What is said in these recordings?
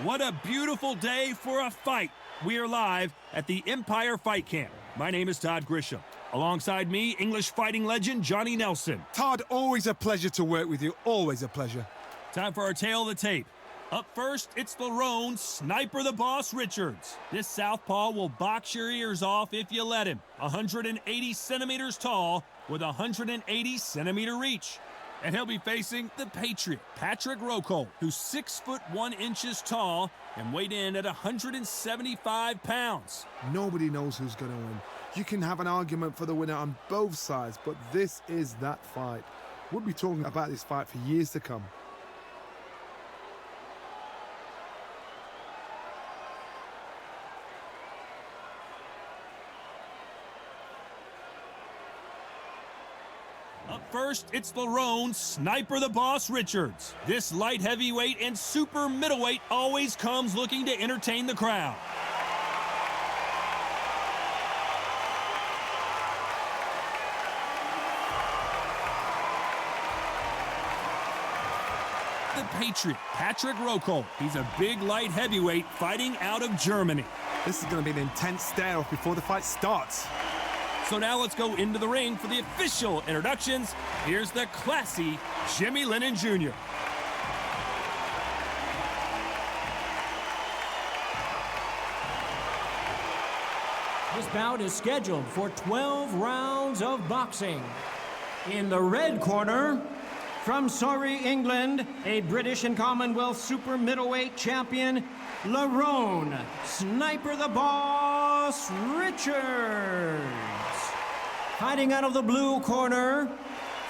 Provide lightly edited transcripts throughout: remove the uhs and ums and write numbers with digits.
What a beautiful day for a fight. We are live at the Empire Fight Camp. My name is Todd Grisham. Alongside me, English fighting legend Johnny Nelson. Todd, always a pleasure to work with you. Always a pleasure. Time for our tale of the tape. Up first, it's Lerrone, Sniper the Boss Richards. This southpaw will box your ears off if you let him. 180 centimeters tall with 180 centimeter reach. And he'll be facing the Patriot, Patrick Rokohl, who's 6'1" tall and weighed in at 175 pounds. Nobody knows who's going to win. You can have an argument for the winner on both sides, but this is that fight. We'll be talking about this fight for years to come. Up first, it's Lerrone, Sniper the Boss Richards. This light heavyweight and super middleweight always comes looking to entertain the crowd. The Patriot, Patrick Rokohl. He's a big light heavyweight fighting out of Germany. This is going to be an intense stare-off before the fight starts. So now let's go into the ring for the official introductions. Here's the classy Jimmy Lennon Jr. This bout is scheduled for 12 rounds of boxing. In the red corner, from Surrey, England, a British and Commonwealth super middleweight champion, Lerrone, Sniper the Boss Richards. Fighting out of the blue corner,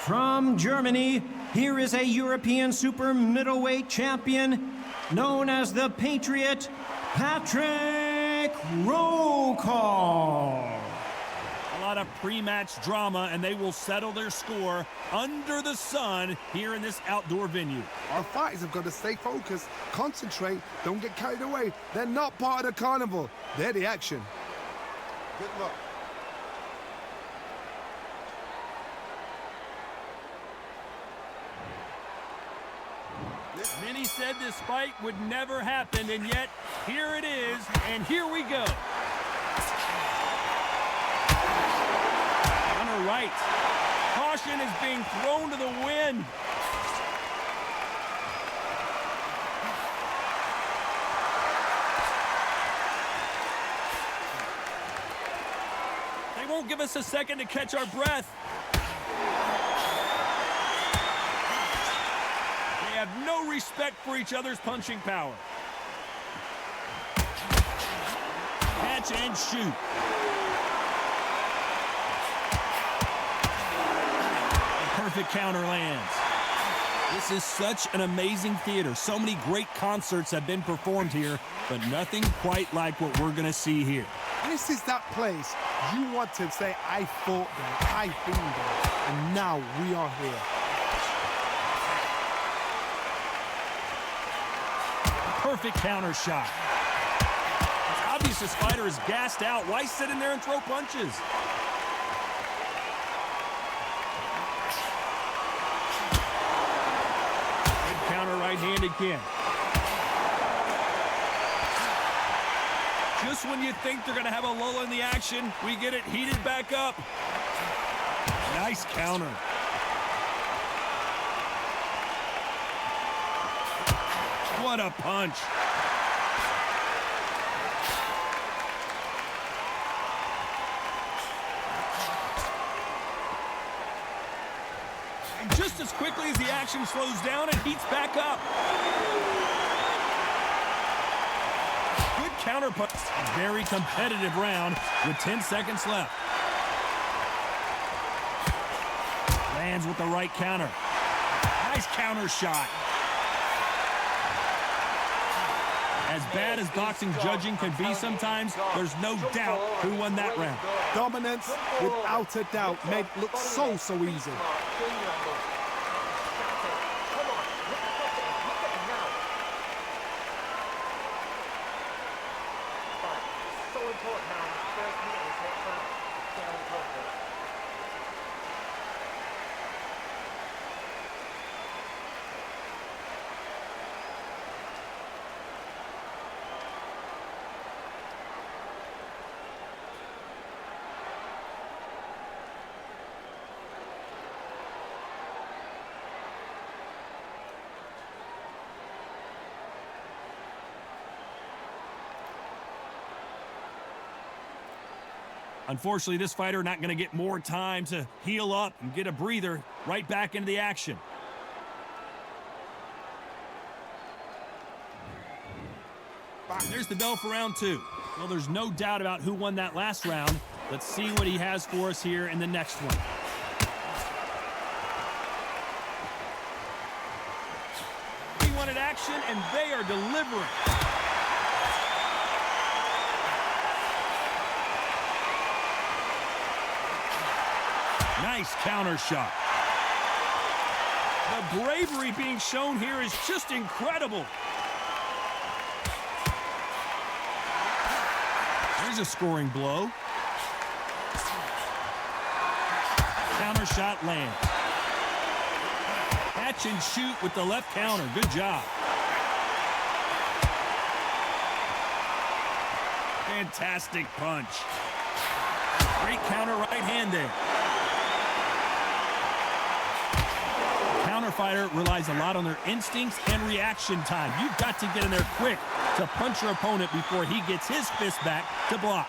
from Germany, here is a European super middleweight champion known as the Patriot, Patrick Rokohl. A lot of pre-match drama, and they will settle their score under the sun here in this outdoor venue. Our fighters have got to stay focused, concentrate, don't get carried away. They're not part of the carnival. They're the action. Good luck. Many said this fight would never happen, and yet here it is, and here we go. On her right, caution is being thrown to the wind. They won't give us a second to catch our breath. Have no respect for each other's punching power. Catch and shoot. A perfect counter lands. This is such an amazing theater. So many great concerts have been performed here, but nothing quite like what we're going to see here. This is that place you want to say, I fought there, I've been there, and now we are here. Perfect counter shot. It's obvious this fighter is gassed out. Why sit in there and throw punches? Good counter right-handed kick. Just when you think they're going to have a lull in the action, we get it heated back up. Nice counter. What a punch. And just as quickly as the action slows down, it heats back up. Good counter punch. Very competitive round with 10 seconds left. Lands with the right counter. Nice counter shot. As bad as boxing judging can be sometimes, there's no doubt who won that round. Dominance, without a doubt, made it look so easy. Unfortunately, this fighter not going to get more time to heal up and get a breather. Right back into the action. There's the bell for round 2. Well, there's no doubt about who won that last round. Let's see what he has for us here in the next one. He wanted action, and they are delivering. Nice counter shot. The bravery being shown here is just incredible. There's a scoring blow. Counter shot lands. Catch and shoot with the left counter. Good job. Fantastic punch. Great counter right hand there. Counter fighter relies a lot on their instincts and reaction time. You've got to get in there quick to punch your opponent before he gets his fist back to block.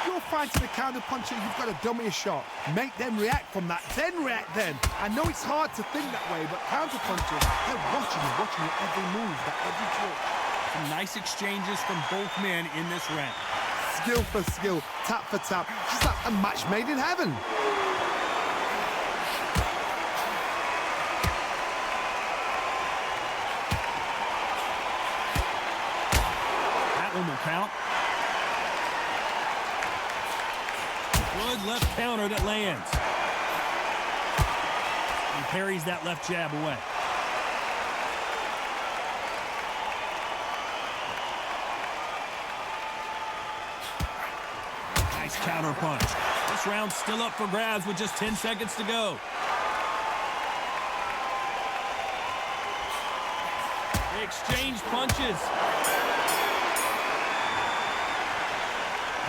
You're fighting a counter puncher, you've got to dummy a shot. Make them react from that, then react then. I know it's hard to think that way, but counter punchers, they're watching you every move, that every trick. Some nice exchanges from both men in this round. Skill for skill, tap for tap, just like a match made in heaven. Will count. Good left counter that lands. He parries that left jab away. Nice counter punch. This round's still up for grabs with just 10 seconds to go. They exchange punches.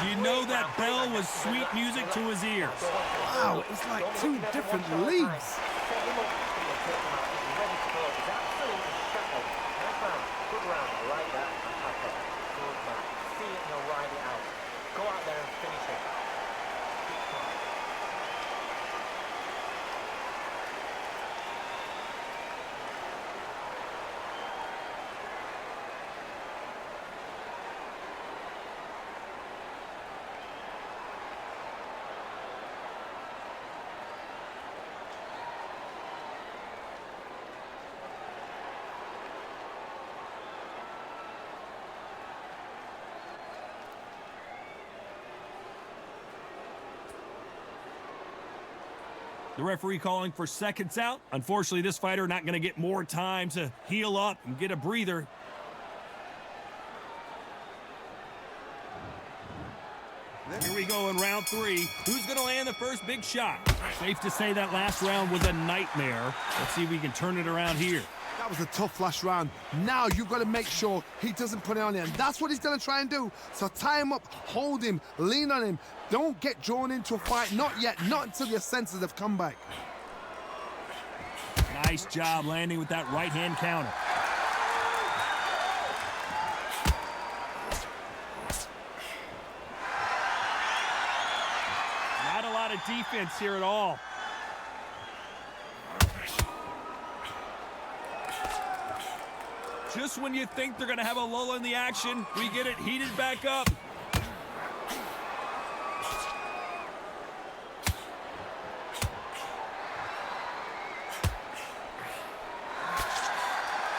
You know that bell was sweet music to his ears. Wow, it's like two different leagues. The referee calling for seconds out. Unfortunately, this fighter not going to get more time to heal up and get a breather. Here we go in round 3. Who's going to land the first big shot? Safe to say that last round was a nightmare. Let's see if we can turn it around here. That was a tough last round. Now you've got to make sure he doesn't put it on you. And that's what he's going to try and do. So tie him up, hold him, lean on him. Don't get drawn into a fight. Not yet. Not until your senses have come back. Nice job landing with that right-hand counter. Not a lot of defense here at all. Just when you think they're going to have a lull in the action, we get it heated back up.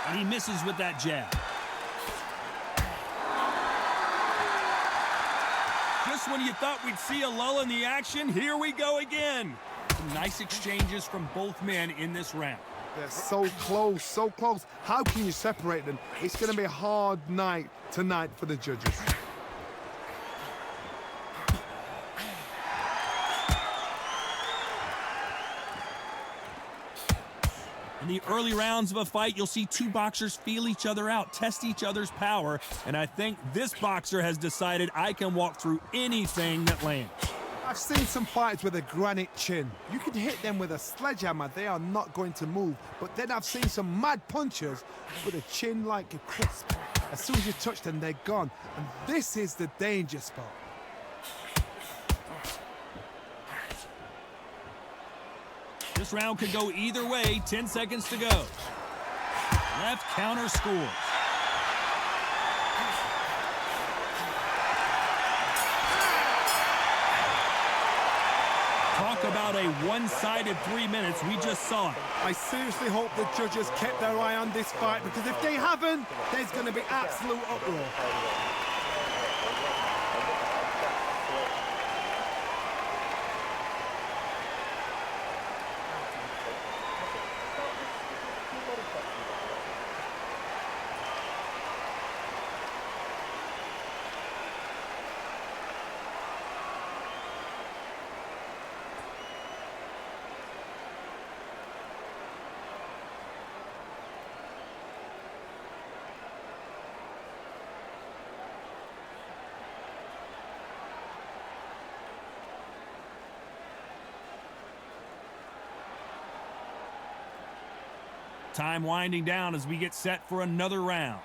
And he misses with that jab. Just when you thought we'd see a lull in the action, here we go again. Some nice exchanges from both men in this round. They're so close, so close. How can you separate them? It's going to be a hard night tonight for the judges. In the early rounds of a fight, you'll see two boxers feel each other out, test each other's power, and I think this boxer has decided I can walk through anything that lands. I've seen some fights with a granite chin. You can hit them with a sledgehammer, they are not going to move. But then I've seen some mad punchers with a chin like a crisp. As soon as you touch them, they're gone. And this is the danger spot. This round could go either way. 10 seconds to go. Left counter scores. Talk about a one-sided 3 minutes. We just saw it. I seriously hope the judges kept their eye on this fight, because if they haven't, there's going to be absolute uproar. Time winding down as we get set for another round.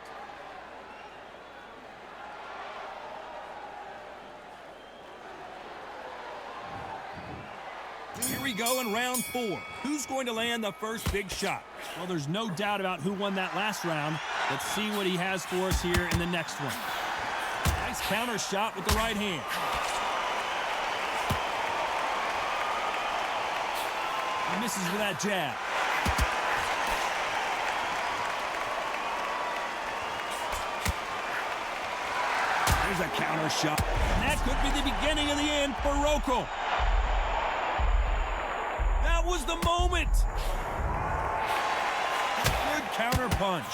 Here we go in round 4. Who's going to land the first big shot? Well, there's no doubt about who won that last round. Let's see what he has for us here in the next one. Nice counter shot with the right hand. He misses with that jab. There's a counter shot. And that could be the beginning of the end for Rokohl. That was the moment. Good counter punch.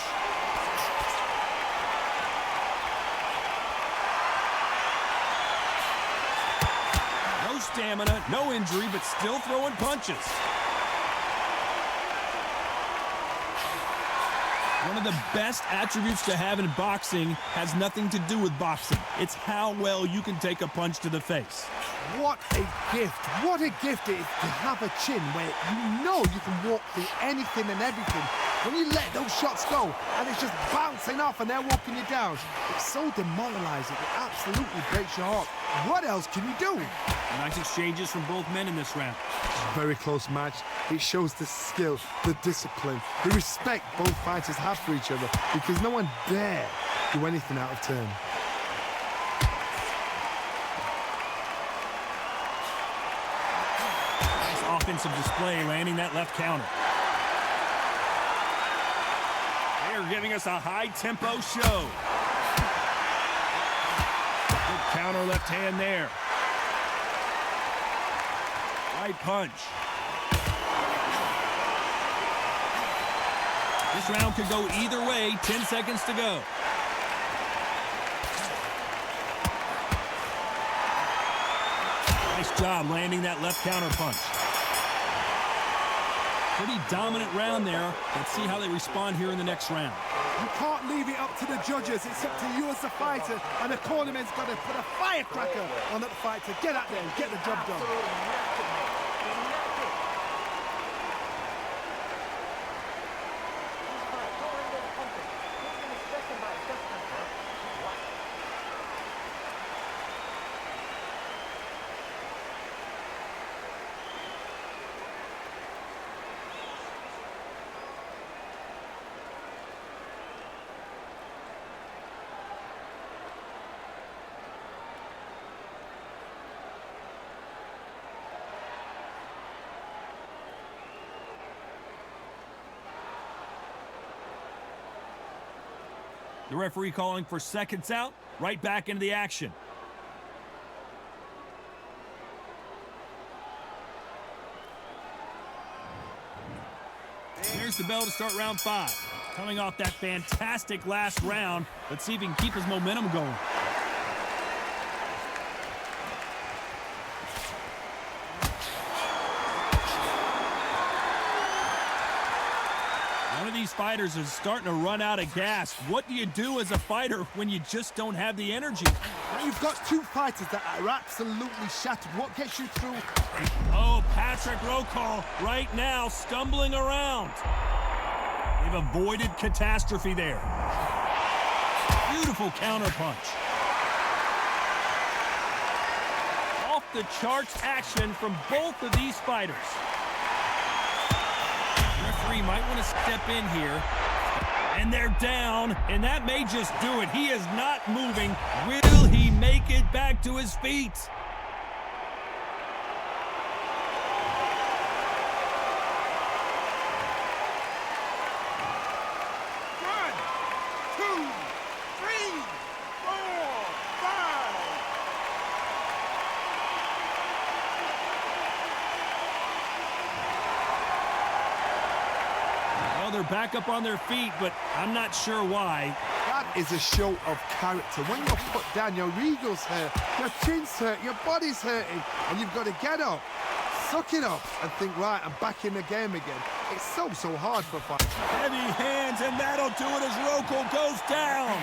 No stamina, no injury, but still throwing punches. One of the best attributes to have in boxing has nothing to do with boxing. It's how well you can take a punch to the face. What a gift. What a gift it is to have a chin where you know you can walk through anything and everything. When you let those shots go and it's just bouncing off and they're walking you down, it's so demoralizing. It absolutely breaks your heart. What else can you do? Nice exchanges from both men in this round. Very close match. It shows the skill, the discipline, the respect both fighters have for each other, because no one dare do anything out of turn. Nice offensive display, landing that left counter. They are giving us a high-tempo show. Good counter left hand there. Right punch. This round could go either way. 10 seconds to go. Nice job landing that left counter punch. Pretty dominant round there. Let's see how they respond here in the next round. You can't leave it up to the judges. It's up to you as a fighter, and the cornerman's got to put a firecracker on that fight to get out there and get the job done. The referee calling for seconds out, right back into the action. There's the bell to start round 5. Coming off that fantastic last round, let's see if he can keep his momentum going. One of these fighters is starting to run out of gas. What do you do as a fighter when you just don't have the energy? You've got two fighters that are absolutely shattered. What gets you through? Oh, Patrick Rokohl right now stumbling around. They've avoided catastrophe there. Beautiful counterpunch. Off the charts action from both of these fighters. referee might want to step in here. And they're down, and that may just do it. He is not moving. Will he make it back to his feet? They're back up on their feet, but I'm not sure why. That is a show of character. When you're put down, your ego's hurt, your chin's hurt, your body's hurting, and you've got to get up, suck it up, and think, right, I'm back in the game again. It's so hard for a fight. Heavy hands, and that'll do it as Rokohl goes down.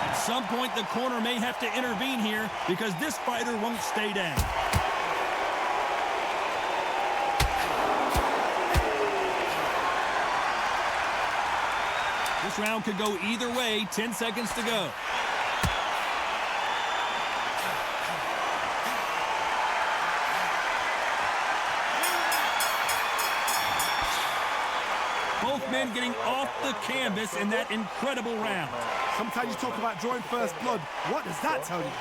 At some point, the corner may have to intervene here because this fighter won't stay down. This round could go either way. 10 seconds to go. Both men getting off the canvas in that incredible round. Sometimes you talk about drawing first blood. What does that tell you?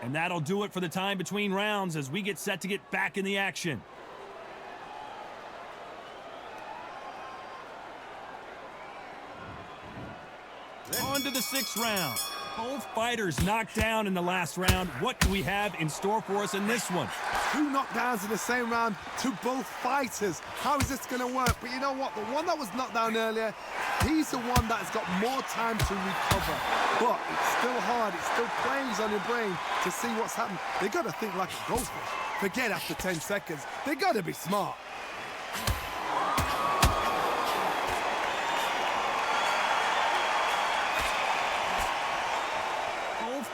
And that'll do it for the time between rounds as we get set to get back in the action. On to the 6th round. Both fighters knocked down in the last round. What do we have in store for us in this one? 2 knockdowns in the same round to both fighters. How is this going to work? But you know what? The one that was knocked down earlier, he's the one that has got more time to recover. But it's still hard. It still plays on your brain to see what's happened. They got to think like a goldfish. Forget after 10 seconds. They got to be smart.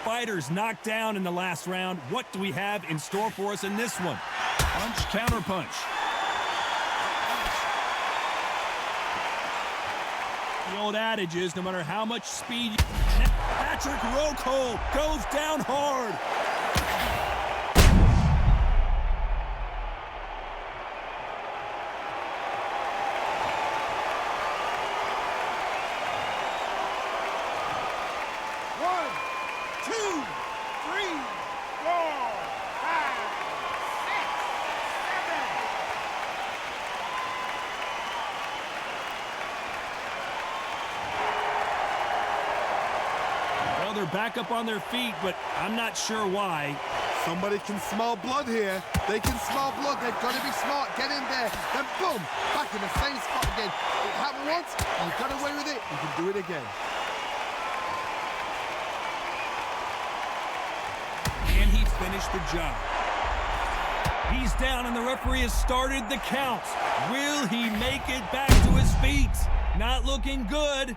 Fighters knocked down in the last round. What do we have in store for us in this one? Punch, counter punch. The old adage is no matter how much speed, Patrick Rokohl goes down hard. They're back up on their feet, but I'm not sure why. Somebody can smell blood here. They can smell blood. They've got to be smart. Get in there. Then boom, back in the same spot again. It happened once. You got away with it. You can do it again. And he finished the job. He's down, and the referee has started the count. Will he make it back to his feet? Not looking good.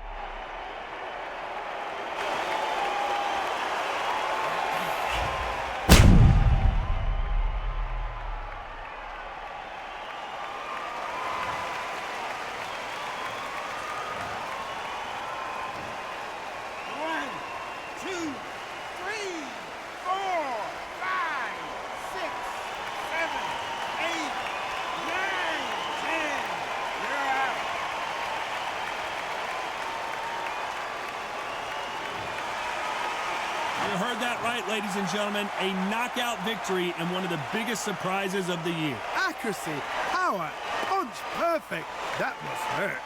that right, ladies and gentlemen. A knockout victory and one of the biggest surprises of the year. Accuracy, power, punch, perfect. That must hurt.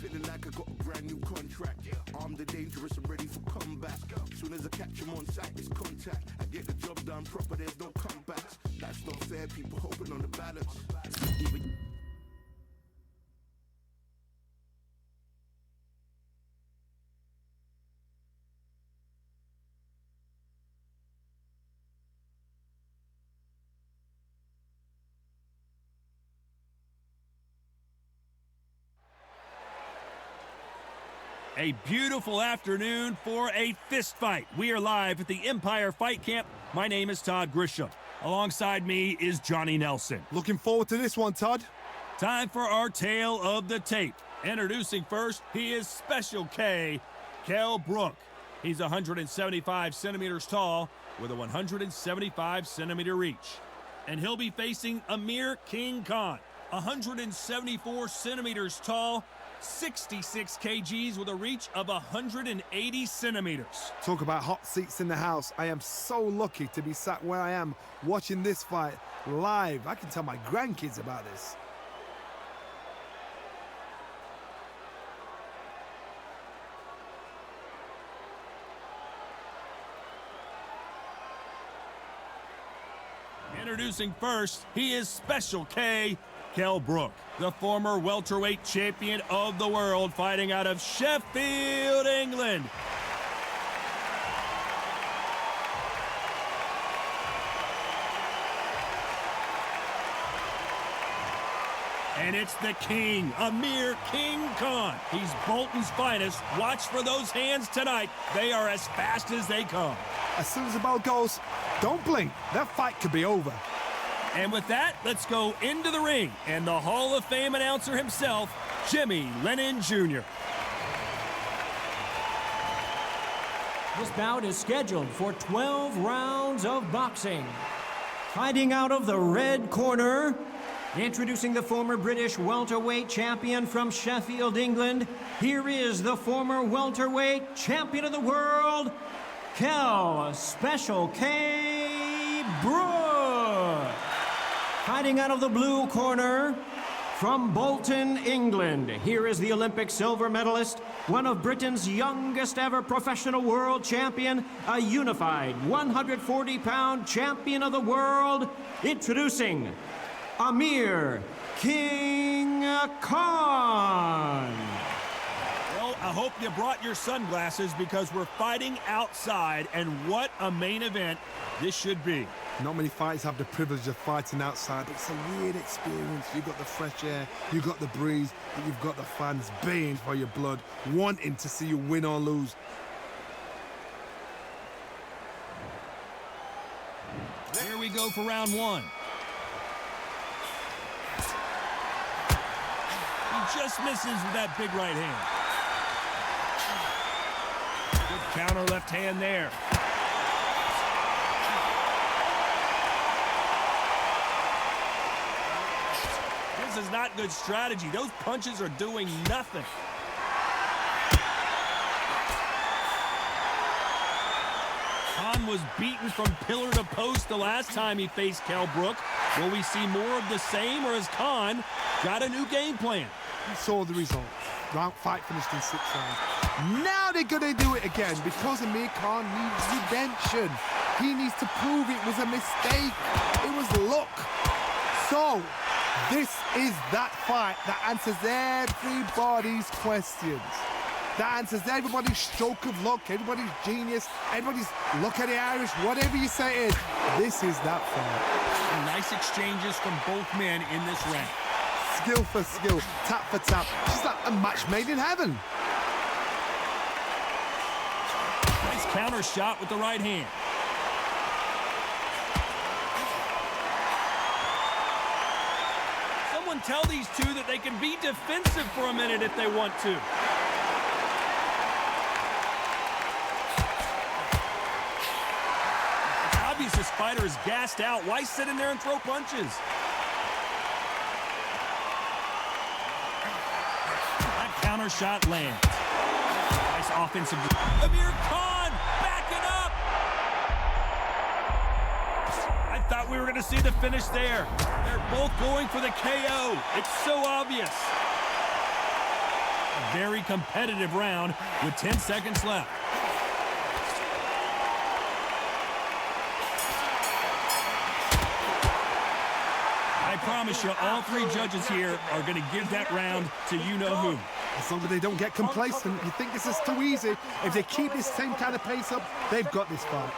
Feeling like I got a brand new contract. Armed and dangerous and ready for comeback. Soon as I catch him on sight, it's contact. I get the job done proper, there's no comebacks. Life's not fair, people hoping on the balance. Even A beautiful afternoon for a fist fight. We are live at the Empire Fight Camp. My name is Todd Grisham. Alongside me is Johnny Nelson. Looking forward to this one, Todd. Time for our tale of the tape. Introducing first, he is Special K, Kell Brook. He's 175 centimeters tall with a 175 centimeter reach. And he'll be facing Amir King Khan, 174 centimeters tall, 66 kgs with a reach of 180 centimeters. Talk about hot seats in the house. I am so lucky to be sat where I am watching this fight live. I can tell my grandkids about this. Introducing first, he is Special K, Kell Brook, the former welterweight champion of the world, fighting out of Sheffield, England. And it's the king, Amir King Khan. He's Bolton's finest. Watch for those hands tonight. They are as fast as they come. As soon as the bell goes, don't blink. That fight could be over. And with that, let's go into the ring and the Hall of Fame announcer himself, Jimmy Lennon Jr. This bout is scheduled for 12 rounds of boxing. Fighting out of the red corner, introducing the former British welterweight champion from Sheffield, England, here is the former welterweight champion of the world, Kell Special K. Brook. Fighting out of the blue corner, from Bolton, England, here is the Olympic silver medalist, one of Britain's youngest ever professional world champion, a unified 140-pound champion of the world, introducing Amir King Khan. Well, I hope you brought your sunglasses because we're fighting outside, and what a main event this should be. Not many fighters have the privilege of fighting outside, but it's a weird experience. You've got the fresh air, you've got the breeze, but you've got the fans baying for your blood, wanting to see you win or lose. Here we go for round one. He just misses with that big right hand. Good counter left hand there. This is not good strategy. Those punches are doing nothing. Khan was beaten from pillar to post the last time he faced Kell Brook. Will we see more of the same, or has Khan got a new game plan? You saw the result. Fight finished in 6 rounds. Now they're going to do it again because Amir Khan needs redemption. He needs to prove it was a mistake. It was luck. So, this is that fight that answers everybody's questions. That answers everybody's stroke of luck, everybody's genius, everybody's look at the Irish, whatever you say it is. This is that fight. Nice exchanges from both men in this round. skill for skill, tap for tap. She's like a match made in heaven. Nice counter shot with the right hand. Someone tell these two that they can be defensive for a minute if they want to. It's obvious this fighter is gassed out. Why sit in there and throw punches? That counter shot lands. Nice offensive. Amir backing up. I thought we were going to see the finish there. They're both going for the KO. It's so obvious. A very competitive round with 10 seconds left. I promise you, all three judges here are going to give that round to you-know-who. As long as they don't get complacent, you think this is too easy. If they keep this same kind of pace up, they've got this fight.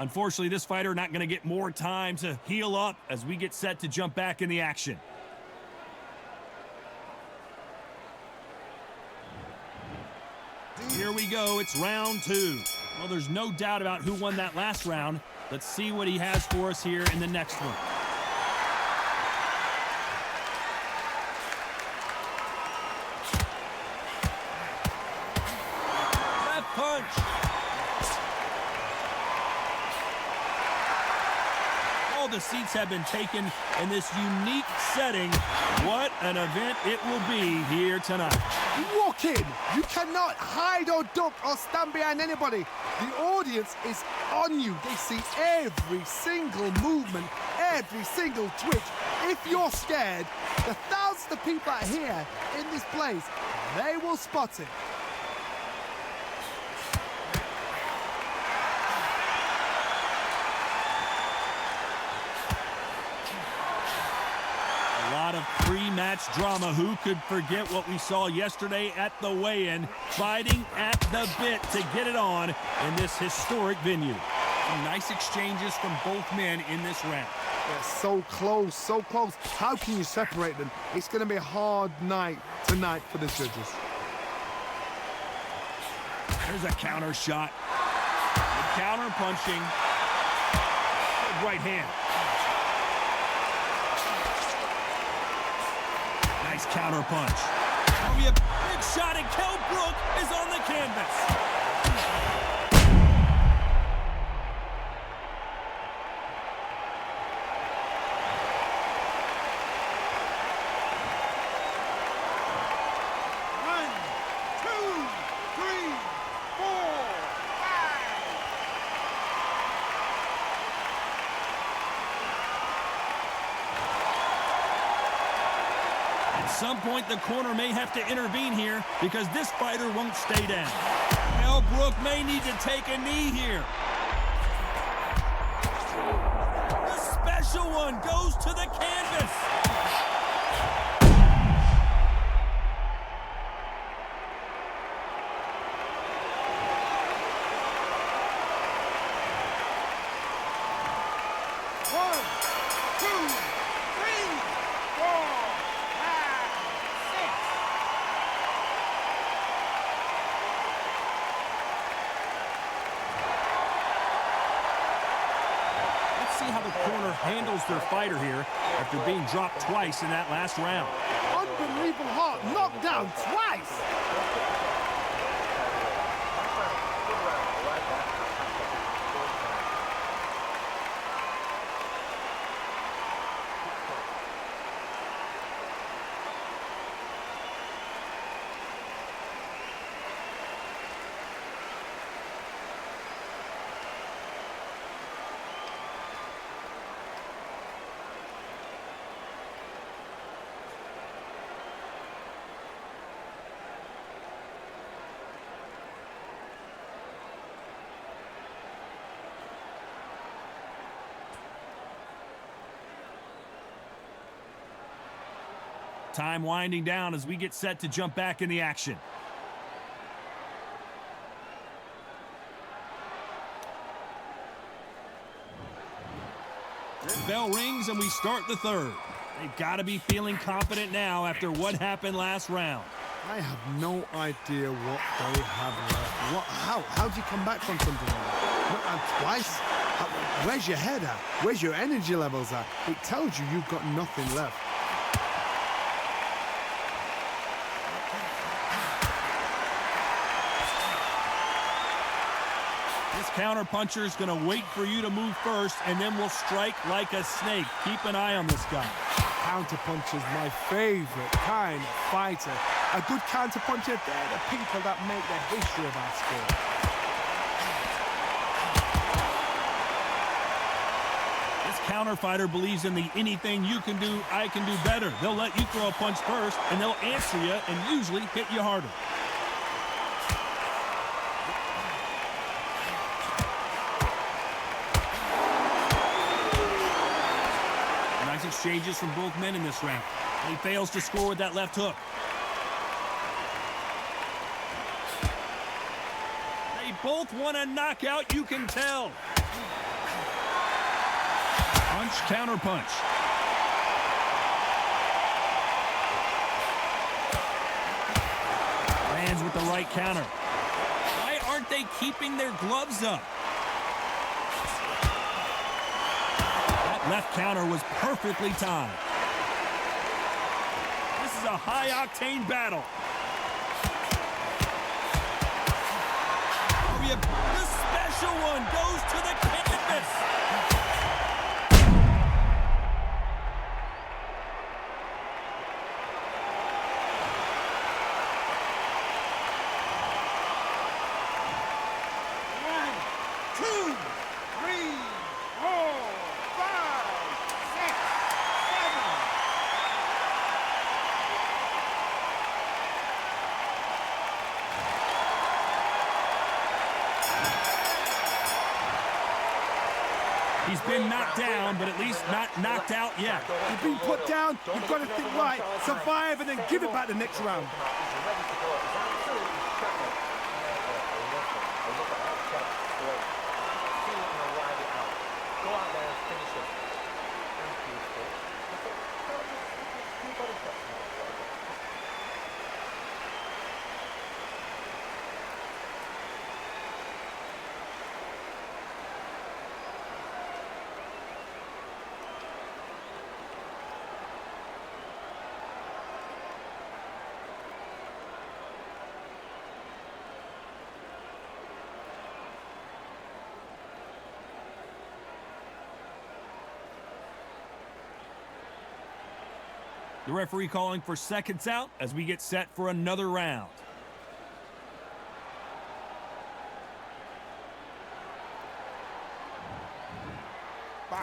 Unfortunately, this fighter not going to get more time to heal up as we get set to jump back in the action. Here we go. It's round two. Well, there's no doubt about who won that last round. Let's see what he has for us here in the next one. Left punch. All the seats have been taken in this unique setting. What an event it will be here tonight. Walk in. You cannot hide or duck or stand behind anybody. The audience is on you. They see every single movement, every single twitch. If you're scared, the thousands of people out here in this place, they will spot it. A lot of pre-match drama. Who could forget what we saw yesterday at the weigh-in? Fighting at the bit to get it on in this historic venue. Some nice exchanges from both men in this round. They're so close, so close. How can you separate them? It's going to be a hard night tonight for the judges. There's a counter shot. Good counter punching. Good right hand. Nice counter punch. Oh, yeah, big shot, and Kell Brook is on the canvas. At some point, the corner may have to intervene here because this fighter won't stay down. Kell Brook may need to take a knee here. The special one goes to the canvas. See how the corner handles their fighter here after being dropped twice in that last round. Unbelievable heart, knocked down twice. Time winding down as we get set to jump back in the action. Bell rings and we start the third. They've got to be feeling confident now after what happened last round. I have no idea what they have left. How do you come back from something like that? Twice? Where's your head at? Where's your energy levels at? It tells you you've got nothing left. This counter-puncher is going to wait for you to move first, and then will strike like a snake. Keep an eye on this guy. Counter-puncher's my favorite kind of fighter. A good counter-puncher, they're the people that make the history of our sport. This counter fighter believes in the anything you can do, I can do better. They'll let you throw a punch first, and they'll answer you and usually hit you harder. Nice exchanges from both men in this round. He fails to score with that left hook. They both want a knockout, you can tell. Punch, counter punch. Lands with the right counter. Why aren't they keeping their gloves up? That left counter was perfectly timed. This is a high-octane battle. The special one goes to the canvas. He's been knocked down, but at least not knocked out yet. You've been put down, you've got to think right, survive, and then give it back the next round. The referee calling for seconds out as we get set for another round.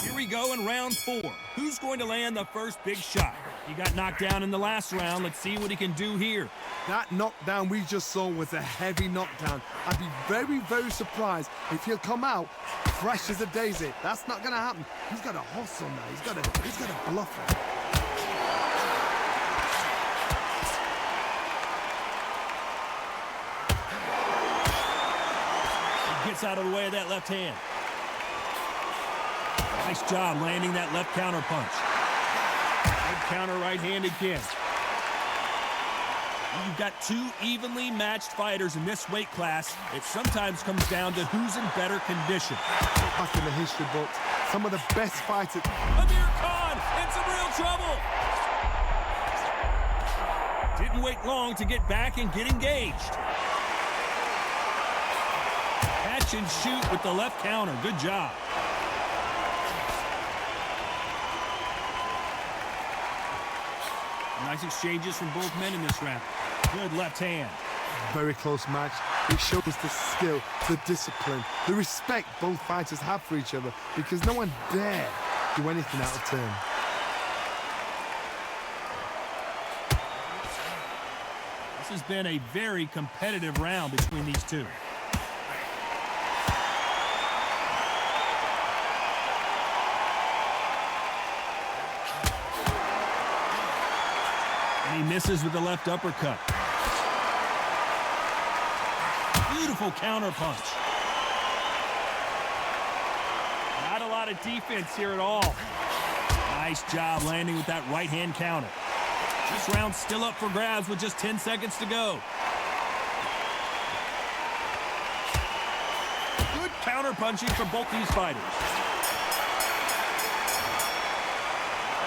Here we go in round 4. Who's going to land the first big shot? He got knocked down in the last round. Let's see what he can do here. That knockdown we just saw was a heavy knockdown. I'd be very, very surprised if he'll come out fresh as a daisy. That's not going to happen. He's got to hustle now. He's got to bluff it. Gets out of the way of that left hand. Nice job landing that left counter punch. Good counter right hand again. You've got two evenly matched fighters in this weight class. It sometimes comes down to who's in better condition. Back in the history books, some of the best fighters. Amir in some real trouble. Didn't wait long to get back and get engaged. Catch and shoot with the left counter. Good job. Nice exchanges from both men in this round. Good left hand. Very close match. It shows the skill, the discipline, the respect both fighters have for each other because no one dare do anything out of turn. This has been a very competitive round between these two. And he misses with the left uppercut. Beautiful counter punch. Not a lot of defense here at all. Nice job landing with that right-hand counter. This round's still up for grabs with just 10 seconds to go. Good counter punching from both these fighters.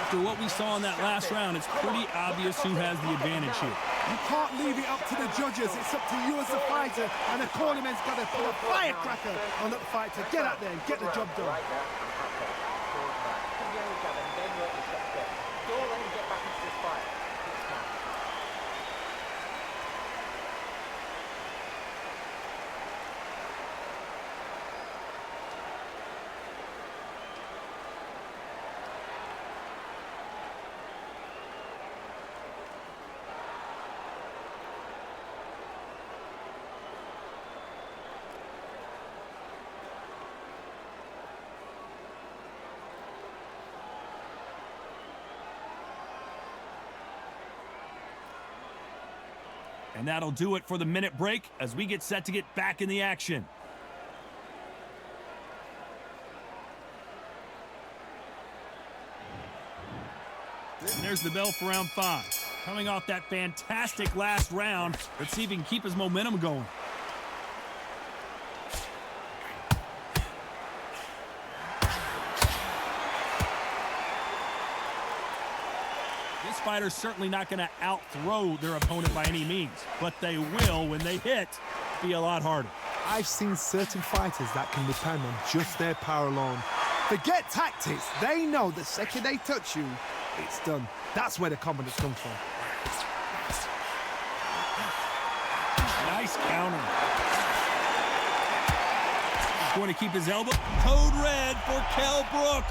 After what we saw in that last round, it's pretty obvious who has the advantage here. You can't leave it up to the judges. It's up to you as a fighter, and the cornerman's got to put a firecracker on the fighter. Get out there and get the job done. And that'll do it for the minute break as we get set to get back in the action. And there's the bell for round 5. Coming off that fantastic last round, let's see if he can keep his momentum going. This fighter's certainly not going to out-throw their opponent by any means, but they will, when they hit, be a lot harder. I've seen certain fighters that can depend on just their power alone. Forget tactics. They know the second they touch you, it's done. That's where the confidence comes from. Nice counter. He's going to keep his elbow. Code red for Kell Brook.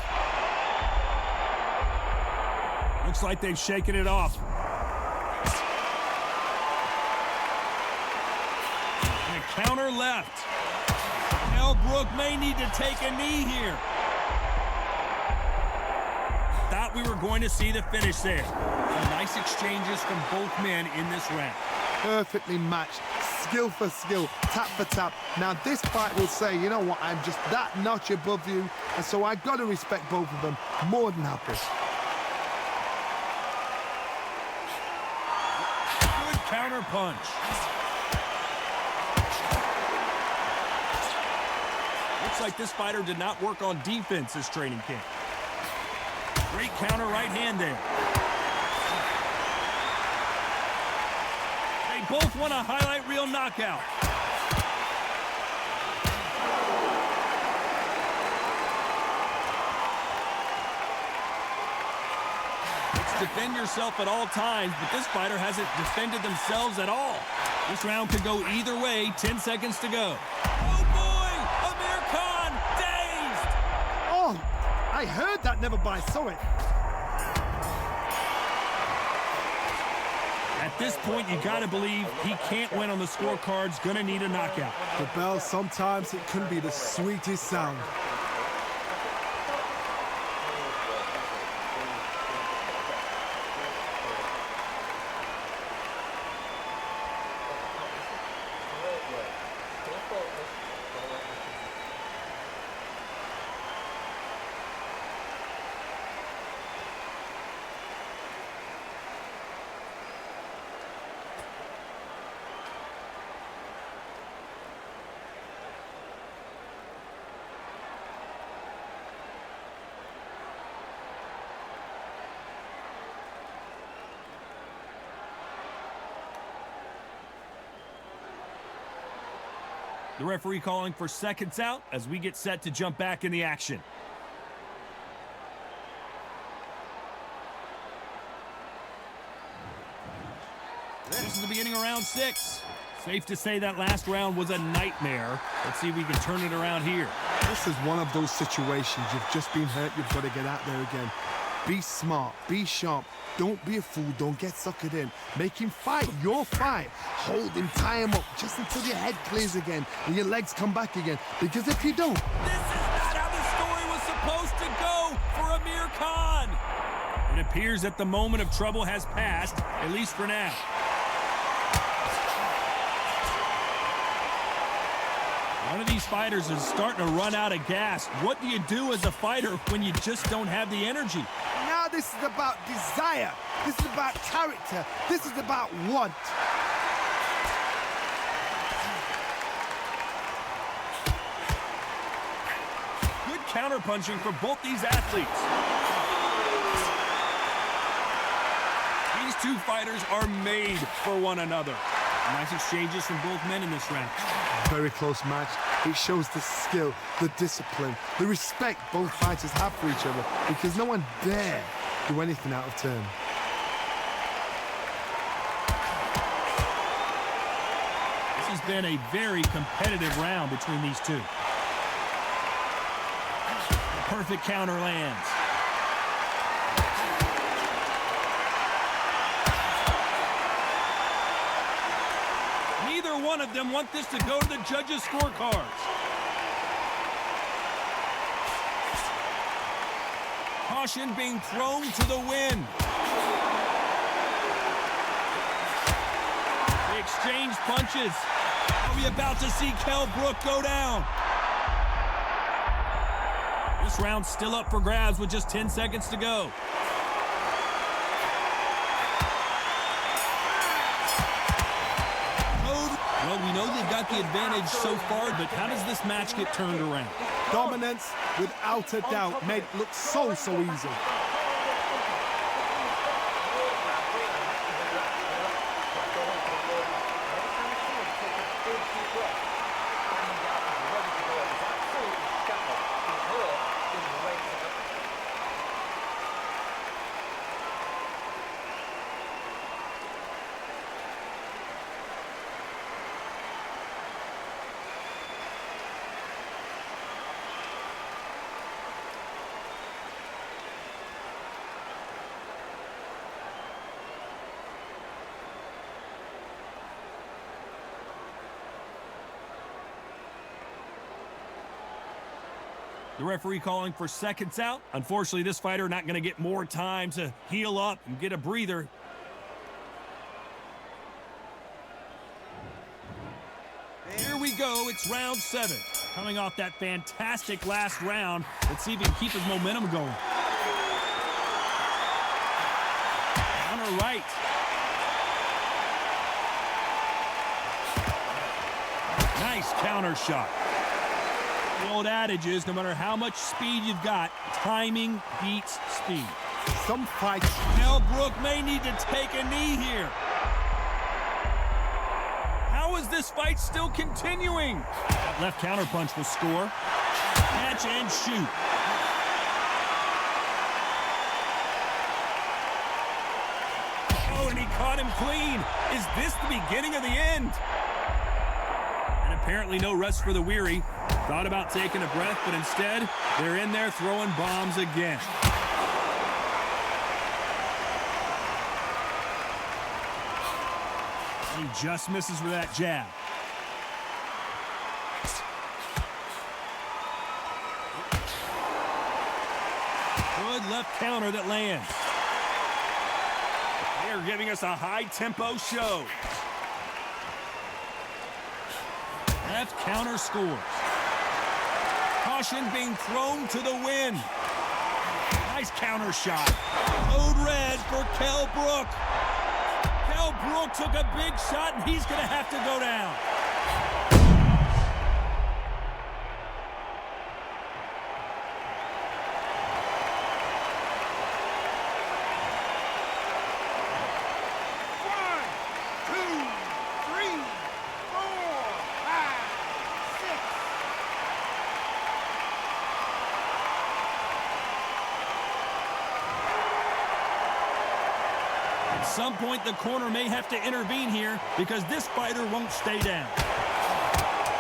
Looks like they've shaken it off. And a counter left. Kell Brook may need to take a knee here. Thought we were going to see the finish there. Some nice exchanges from both men in this round. Perfectly matched, skill for skill, tap for tap. Now this fight will say, you know what, I'm just that notch above you, and so I've got to respect both of them. More than happy. Good counter punch. Looks like this fighter did not work on defense this training camp. Great counter right hand there. They both want a highlight reel knockout. It's defend yourself at all times, but this fighter hasn't defended themselves at all. This round could go either way. 10 seconds to go. Oh boy! Amir Khan dazed! Oh, I heard that, never by saw it. At this point, you gotta believe he can't win on the scorecards. Gonna need a knockout. The bell, sometimes it can be the sweetest sound. The referee calling for seconds out as we get set to jump back in the action. This is the beginning of round 6. Safe to say that last round was a nightmare. Let's see if we can turn it around here. This is one of those situations. You've just been hurt. You've got to get out there again. Be smart. Be sharp. Don't be a fool. Don't get suckered in. Make him fight your fight. Hold him, tie him up just until your head clears again and your legs come back again. Because if you don't... This is not how the story was supposed to go for Amir Khan. It appears that the moment of trouble has passed, at least for now. One of these fighters is starting to run out of gas. What do you do as a fighter when you just don't have the energy? Now this is about desire. This is about character. This is about want. Good counterpunching for both these athletes. These two fighters are made for one another. Nice exchanges from both men in this round. Very close match. It shows the skill, the discipline, the respect both fighters have for each other, because no one dare do anything out of turn. This has been a very competitive round between these two. Perfect counter lands. Neither one of them want this to go to the judges' scorecards. Caution being thrown to the wind. They exchange punches. Are we about to see Kell Brook go down? This round's still up for grabs with just 10 seconds to go. Well, we know they've got the advantage so far, but how does this match get turned around? Dominance, without a doubt, made it look so easy. The referee calling for seconds out. Unfortunately, this fighter not going to get more time to heal up and get a breather. Here we go. It's round 7. Coming off that fantastic last round. Let's see if he can keep his momentum going. Counter right. Nice counter shot. The old adage is, no matter how much speed you've got, timing beats speed. Some fights. Now Brook may need to take a knee here. How is this fight still continuing? That left counter punch will score. Catch and shoot. Oh, and he caught him clean. Is this the beginning of the end? And apparently no rest for the weary. Thought about taking a breath, but instead, they're in there throwing bombs again. He just misses with that jab. Good left counter that lands. They're giving us a high-tempo show. Left counter scores. Caution being thrown to the wind. Nice counter shot. Code red for Kell Brook. Kell Brook took a big shot, and he's going to have to go down. At some point, the corner may have to intervene here because this fighter won't stay down.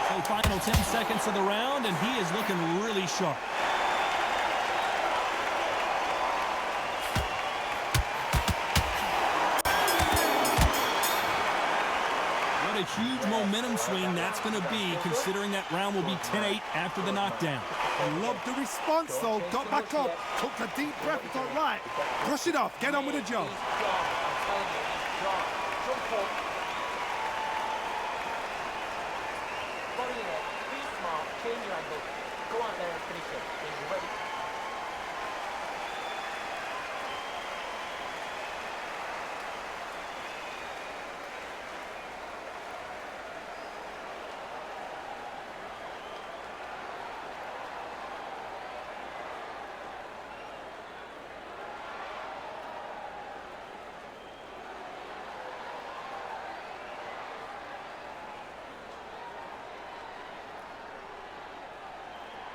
So final 10 seconds of the round, and he is looking really sharp. What a a huge momentum swing that's going to be, considering that round will be 10-8 after the knockdown. I love the response, though. Got back up, took a deep breath, and thought, right, brush it off, get on with the job. Change your angle. Go out there and finish it. When you're ready.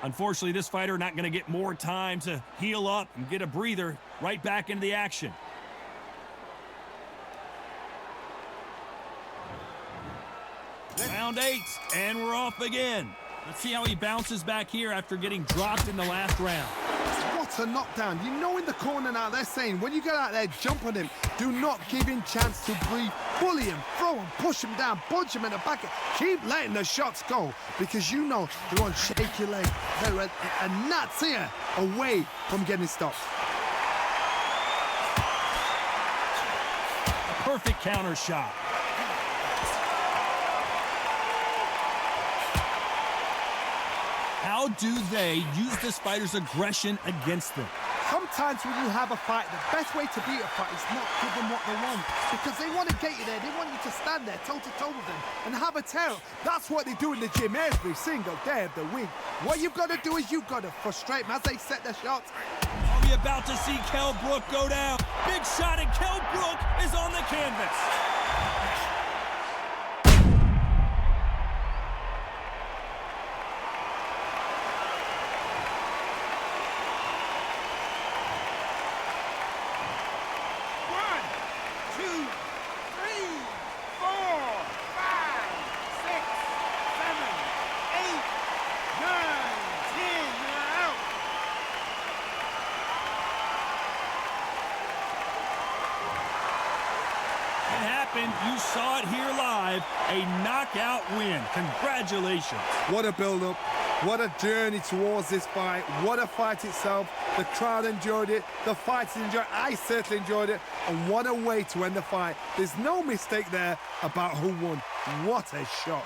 Unfortunately, this fighter not going to get more time to heal up and get a breather. Right back into the action. Round 8, and we're off again. Let's see how he bounces back here after getting dropped in the last round. What a knockdown. You know in the corner now, they're saying, when you get out there, jump on him. Do not give him chance to breathe. Bully him, throw him, push him down, punch him in the back. Keep letting the shots go, because you know they're on shaky leg. They're a gnat's ear away from getting stopped. A perfect counter shot. How do they use this fighter's aggression against them? Sometimes when you have a fight, the best way to beat a fight is not give them what they want, because they want to get you there. They want you to stand there toe-to-toe with them and have a tear. That's what they do in the gym every single day of the week. What you've got to do is you've got to frustrate them as they set their shots. Are we about to see Kell Brook go down? Big shot, and Kell Brook is on the canvas. You saw it here live, a knockout win. Congratulations. What a build-up, what a journey towards this fight, what a fight itself. The crowd enjoyed it, the fighters enjoyed it, I certainly enjoyed it, and what a way to end the fight. There's no mistake there about who won. What a shot.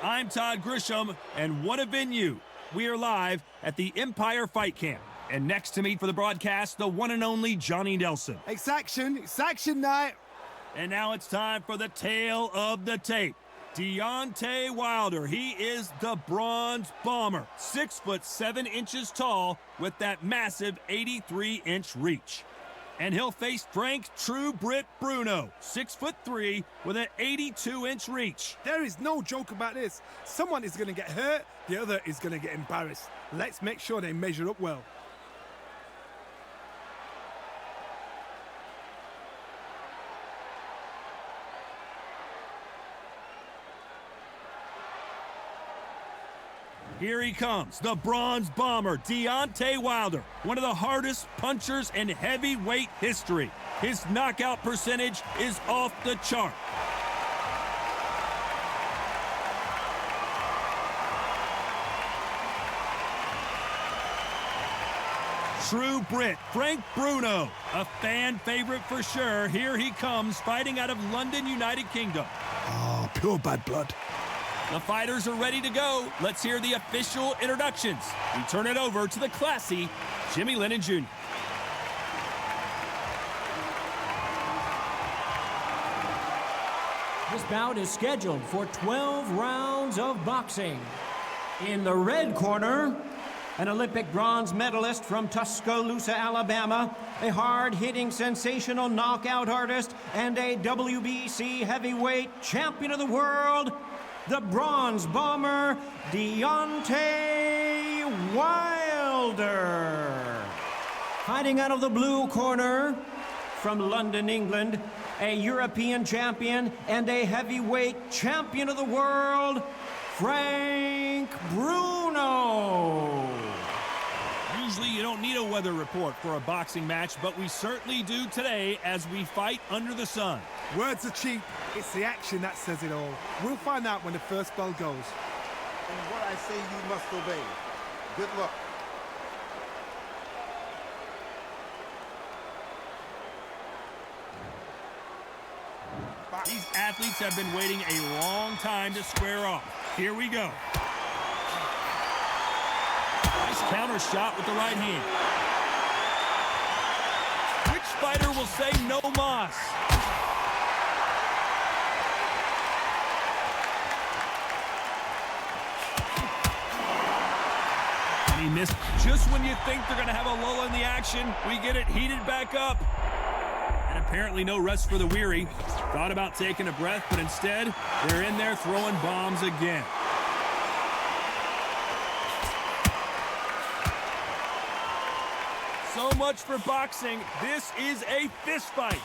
I'm Todd Grisham, and what a venue. We are live at the Empire Fight Camp. And next to me for the broadcast, the one and only Johnny Nelson. It's action night. And now it's time for the tale of the tape. Deontay Wilder, he is the Bronze Bomber. 6'7" tall with that massive 83-inch reach. And he'll face Frank True Brit Bruno, 6'3" with an 82-inch reach. There is no joke about this. Someone is going to get hurt, the other is going to get embarrassed. Let's make sure they measure up well. Here he comes, the bronze bomber, Deontay Wilder, one of the hardest punchers in heavyweight history. His knockout percentage is off the chart. True Brit, Frank Bruno, a fan favorite for sure. Here he comes, fighting out of London, United Kingdom. Oh, pure bad blood. The fighters are ready to go. Let's hear the official introductions. We turn it over to the classy Jimmy Lennon Jr. This bout is scheduled for 12 rounds of boxing. In the red corner, an Olympic bronze medalist from Tuscaloosa, Alabama, a hard-hitting, sensational knockout artist, and a WBC heavyweight champion of the world, the bronze bomber, Deontay Wilder. Fighting out of the blue corner, from London, England, a European champion and a heavyweight champion of the world, Frank Bruno. Usually you don't need a weather report for a boxing match, but we certainly do today as we fight under the sun. Words are cheap. It's the action that says it all. We'll find out when the first bell goes. And what I say you must obey. Good luck. These athletes have been waiting a long time to square off. Here we go. Nice counter shot with the right hand. Which fighter will say no mas? And he missed. Just when you think they're going to have a lull in the action, we get it heated back up. And apparently no rest for the weary. Thought about taking a breath, but instead, they're in there throwing bombs again. So much for boxing. This is a fist fight.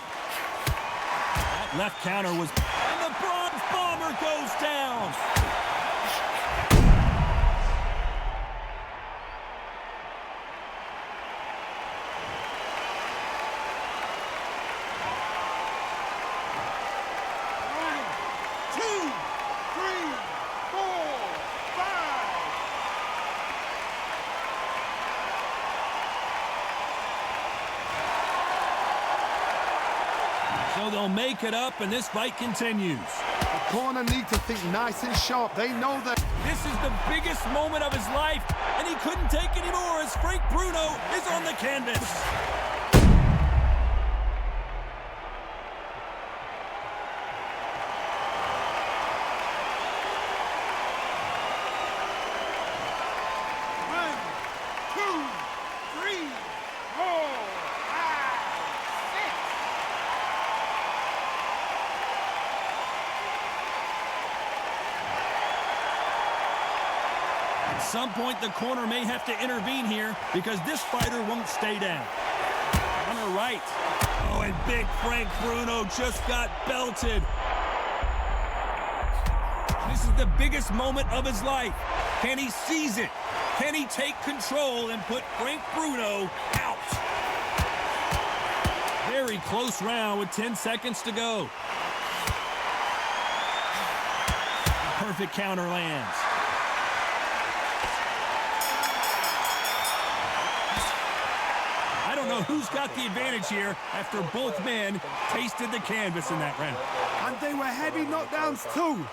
That left counter was... And the bronze bomber goes down. So they'll make it up, and this fight continues. The corner need to think nice and sharp. They know that. This is the biggest moment of his life, and he couldn't take any more as Frank Bruno is on the canvas. At some point, the corner may have to intervene here because this fighter won't stay down. On her right. Oh, and big Frank Bruno just got belted. This is the biggest moment of his life. Can he seize it? Can he take control and put Frank Bruno out? Very close round with 10 seconds to go. Perfect counter lands. I don't know who's got the advantage here after both men tasted the canvas in that round. And they were heavy knockdowns too.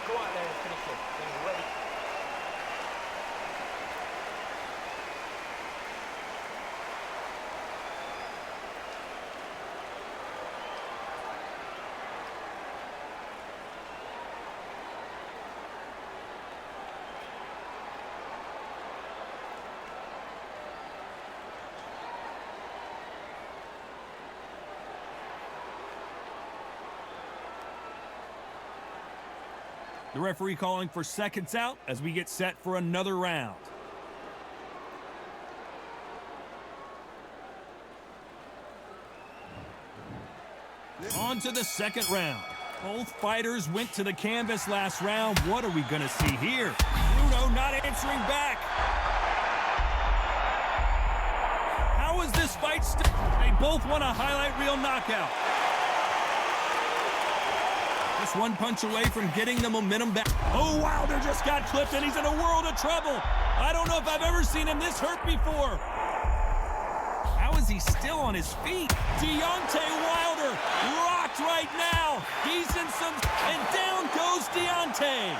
Go out there and finish it. He's ready. The referee calling for seconds out as we get set for another round. on to the second round. Both fighters went to the canvas last round. What are we going to see here? Bruno not answering back. How is this fight still? They both want a highlight reel knockout. Just one punch away from getting the momentum back. Oh, Wilder just got clipped, and he's in a world of trouble. I don't know if I've ever seen him this hurt before. How is he still on his feet? Deontay Wilder rocked right now. He's in some, and down goes Deontay.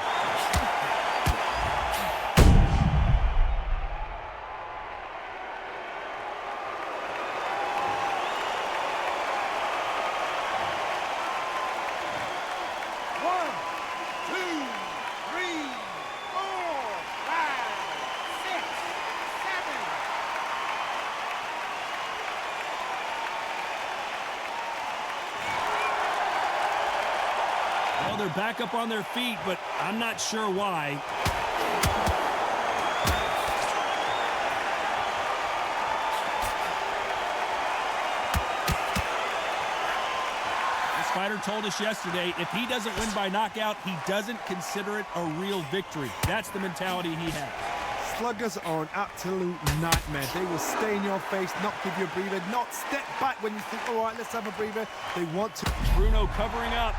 They're back up on their feet, but I'm not sure why. This fighter told us yesterday, if he doesn't win by knockout, he doesn't consider it a real victory. That's the mentality he has. Sluggers are an absolute nightmare. They will stay in your face, not give you a breather, not step back when you think, all right, let's have a breather. They want to. Bruno covering up.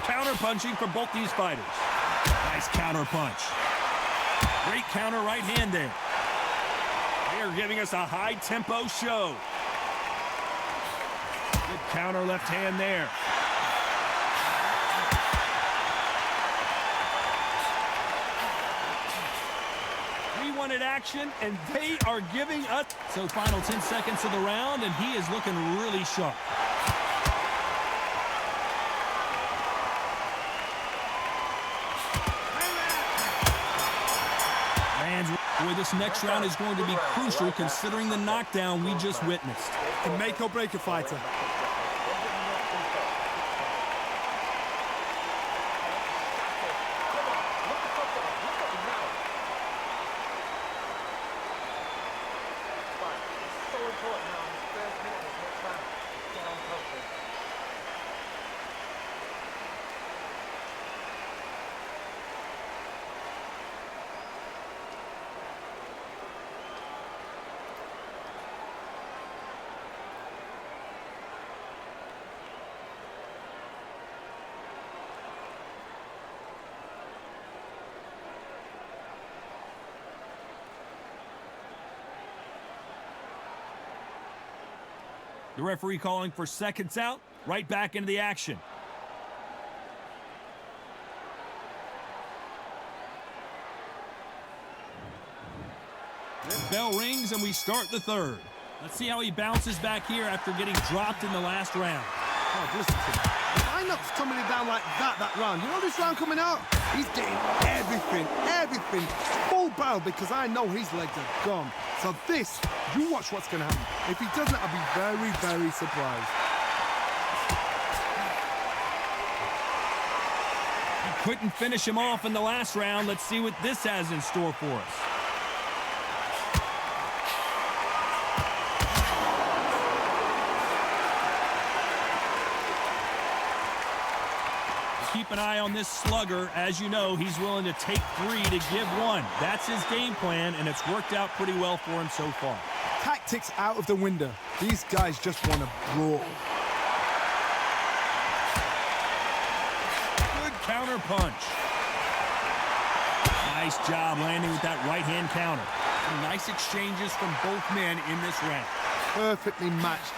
Counter-punching from both these fighters. Nice counter-punch. Great counter right hand there. They are giving us a high-tempo show. Good counter left hand there. We wanted action, and they are giving us. So final 10 seconds of the round, and he is looking really sharp. Boy, this next round is going to be crucial considering the knockdown we just witnessed. Can make or break a fighter. The referee calling for seconds out, right back into the action. Bell rings and we start the third. Let's see how he bounces back here after getting dropped in the last round. Oh, listen to me. If I knocked somebody down like that round, you know this round coming out? He's getting everything, full barrel, because I know his legs are gone. So this, you watch what's going to happen. If he doesn't, I'll be very, very surprised. He couldn't finish him off in the last round. Let's see what this has in store for us. Keep an eye on this slugger. As you know, he's willing to take 3 to give 1. That's his game plan, and it's worked out pretty well for him so far. Tactics out of the window. These guys just want to brawl. Good counter punch. Nice job landing with that right-hand counter. Some nice exchanges from both men in this round. Perfectly matched.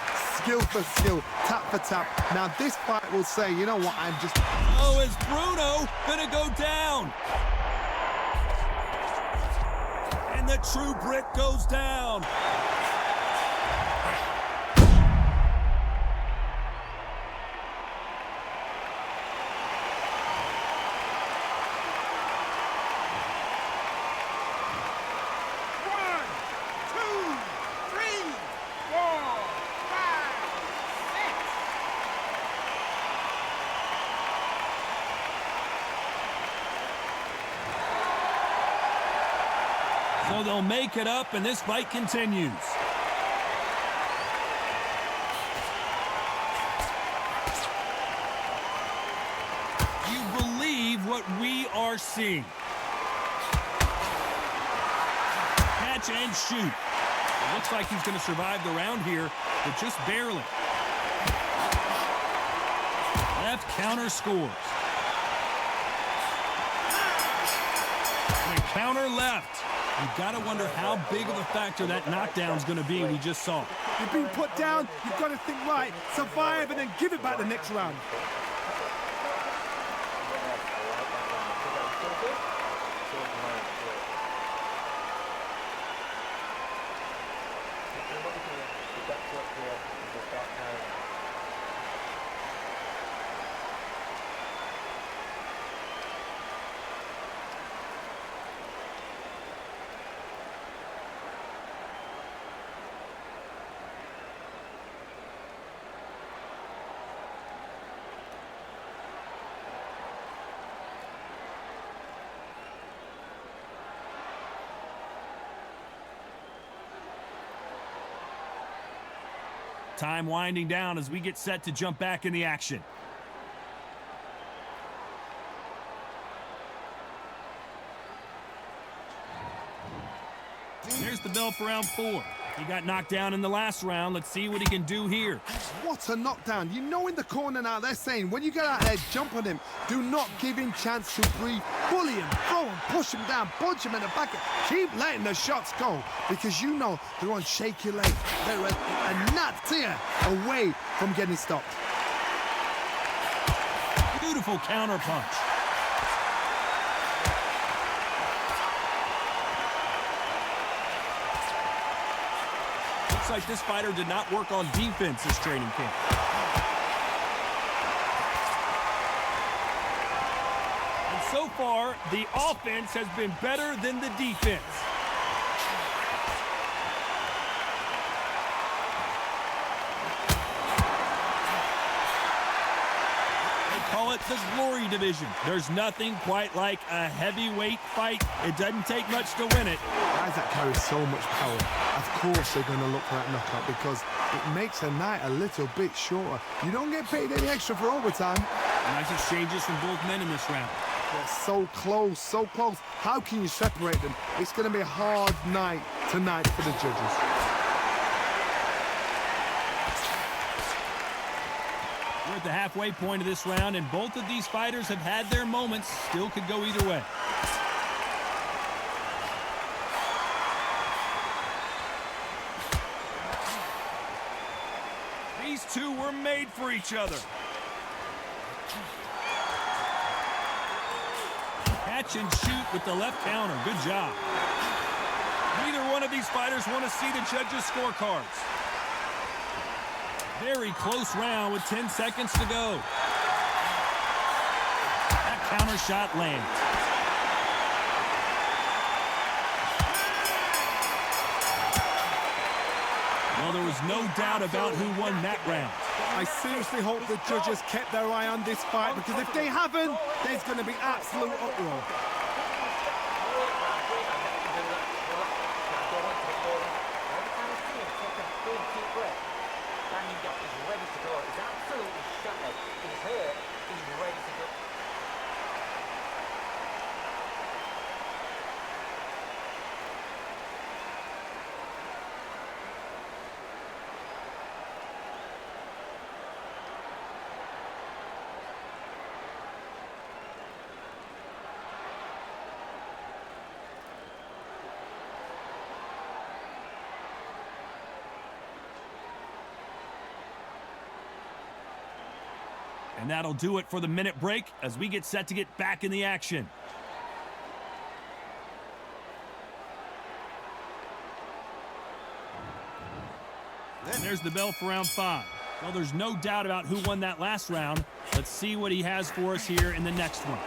Skill for skill, tap for tap. Now this fight will say, you know what, I'm just... Oh, is Bruno gonna go down? And the true Brit goes down. So they'll make it up, and this fight continues. You believe what we are seeing. Catch and shoot. It looks like he's going to survive the round here, but just barely. Left counter scores. And a counter left. You've got to wonder how big of a factor that knockdown is going to be we just saw. You've been put down, you've got to think right, survive, and then give it back the next round. Time winding down as we get set to jump back in the action. There's the bell for round 4. He got knocked down in the last round. Let's see what he can do here. What a knockdown. You know in the corner now they're saying when you get out there, jump on him. Do not give him chance to breathe. Bully him, throw him, push him down, punch him in the back. Keep letting the shots go because you know they're on shaky legs. They're a gnat tear away from getting stopped. Beautiful counter punch. Looks like this fighter did not work on defense this training camp. And so far, the offense has been better than the defense. Call it the glory division. There's nothing quite like a heavyweight fight. It doesn't take much to win it. Guys that carry so much power, of course they're going to look for that knockout because it makes a night a little bit shorter. You don't get paid any extra for overtime. Nice exchanges from both men in this round. They're so close, so close. How can you separate them? It's going to be a hard night tonight for the judges. We're at the halfway point of this round, and both of these fighters have had their moments. Still could go either way. These two were made for each other. Catch and shoot with the left counter. Good job. Neither one of these fighters want to see the judges' scorecards. Very close round with 10 seconds to go. That counter shot lands. Well, there was no doubt about who won that round. I seriously hope the judges kept their eye on this fight because if they haven't, there's going to be absolute uproar. And that'll do it for the minute break as we get set to get back in the action. And there's the bell for round 5. Well, there's no doubt about who won that last round. Let's see what he has for us here in the next one.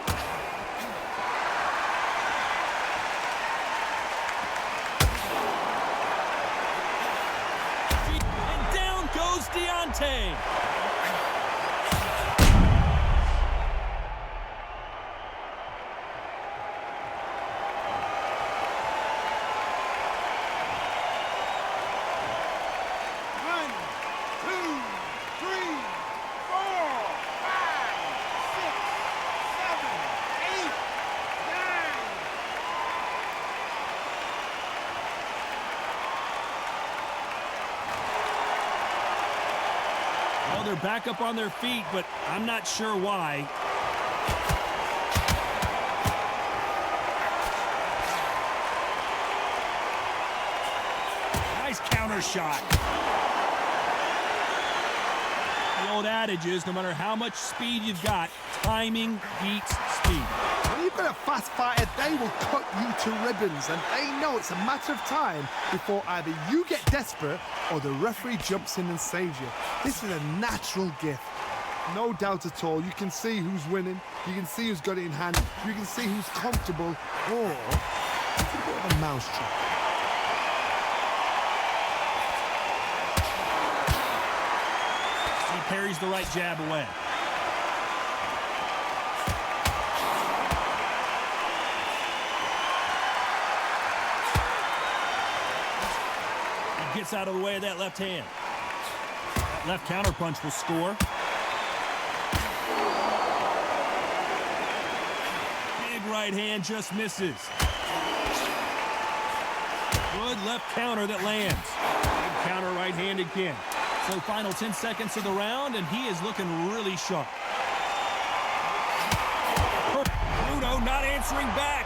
And down goes Deontay. Well, they're back up on their feet, but I'm not sure why. Nice counter shot. The old adage is, no matter how much speed you've got, timing beats speed. When you've got a fast fighter, they will cut you to ribbons, and they know it's a matter of time before either you get desperate or the referee jumps in and saves you. This is a natural gift. No doubt at all. You can see who's winning. You can see who's got it in hand. You can see who's comfortable, or it's a bit of a mousetrap. He parries the right jab away. He gets out of the way of that left hand. That left counter punch will score. Big right hand just misses. Good left counter that lands. Big counter right hand again. So final 10 seconds of the round, and he is looking really sharp. Bruno not answering back.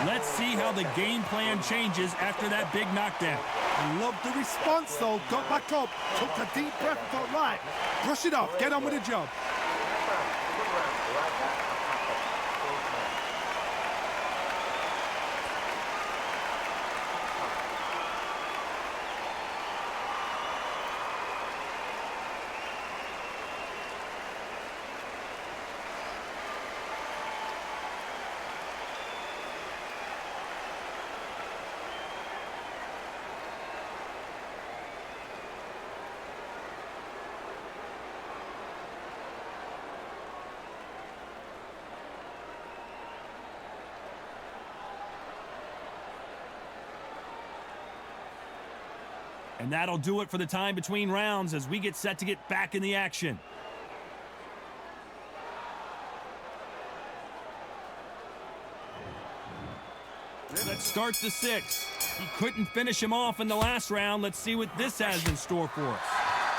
Let's see how the game plan changes after that big knockdown. Love the response, though. Got back up, took a deep breath, and thought, right, brush it off, get on with the job. And that'll do it for the time between rounds as we get set to get back in the action. Let's start the sixth. He couldn't finish him off in the last round. Let's see what this has in store for us.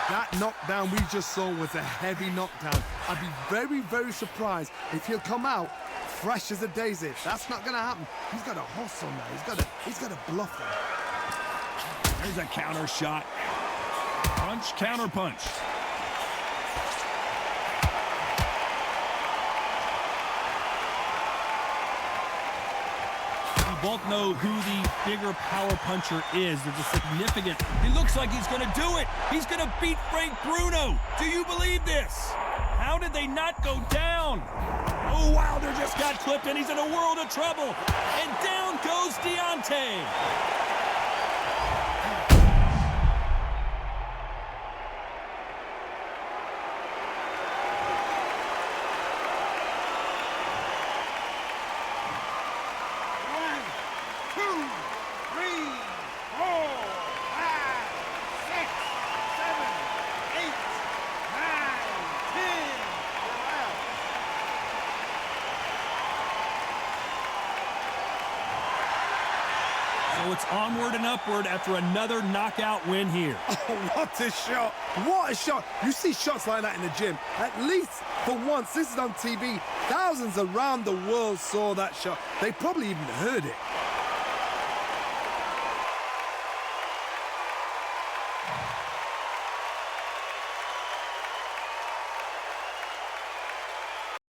That knockdown we just saw was a heavy knockdown. I'd be very, very surprised if he'll come out fresh as a daisy. That's not going to happen. He's got a hustle now. He's got a bluff there. There's a counter shot. Punch, counter punch. We both know who the bigger power puncher is. There's a significant... He looks like he's going to do it. He's going to beat Frank Bruno. Do you believe this? How did they not go down? Oh, Wilder just got clipped, and he's in a world of trouble. And down goes Deontay. So it's onward and upward after another knockout win here. Oh, what a shot. What a shot. You see shots like that in the gym. At least for once, this is on TV. Thousands around the world saw that shot. They probably even heard it.